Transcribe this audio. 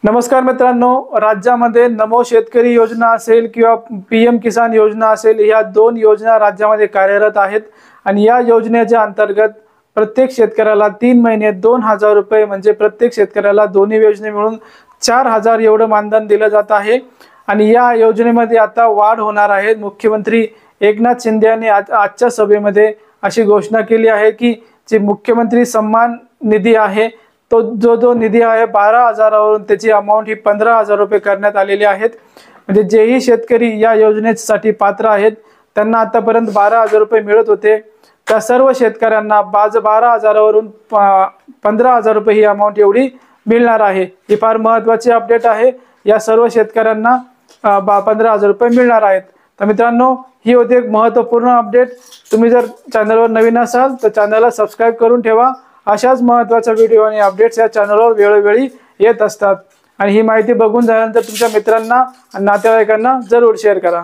नमस्कार मित्रांनो, राज्यामध्ये नमो शेतकरी योजना असेल किंवा पीएम किसान योजना असेल, या दोन योजना राज्यामध्ये कार्यरत आहेत आणि या योजनेच्या अंतर्गत प्रत्येक शेतकऱ्याला 3 महिने 2000 रुपये म्हणजे प्रत्येक शेतकऱ्याला दोन्ही योजने मिळून 4000 एवढं मानधन दिलं जात आहे। आणि या योजनेमध्ये आता वाढ होणार आहे। मुख्यमंत्री एकनाथ शिंदे यांनी आजच्या सभेमध्ये अशी घोषणा केली आहे की जे मुख्यमंत्री सन्मान निधी आहे तो जो निधी आहे 12,000 वरून त्याची अमाउंट ही 15,000 रुपये करण्यात आलेली आहेत। म्हणजे जेही शेतकरी या योजनेसाठी पात्र आहेत त्यांना आतापर्यंत 12,000 रुपये मिळत होते, त्या सर्व शेतकऱ्यांना 12,000 वरून 15,000 रुपये ही अमाउंट एवढी मिळणार आहे। ही फार महत्त्वाची अपडेट आहे। या सर्व शेतकऱ्यांना 15,000 रुपये मिळणार आहेत। तर मित्रांनो, ही होती एक महत्त्वपूर्ण अपडेट। तुम्ही जर चॅनलवर नवीन असाल तर चॅनलला सबस्क्राइब करून ठेवा। अशाच महत्त्वाच्या व्हिडिओ आणि अपडेट्स या चॅनलवर वेळोवेळी येत असतात। आणि ही माहिती बघून झाल्यानंतर तुमच्या मित्रांना आणि नातेवाईकांना जरूर शेअर करा।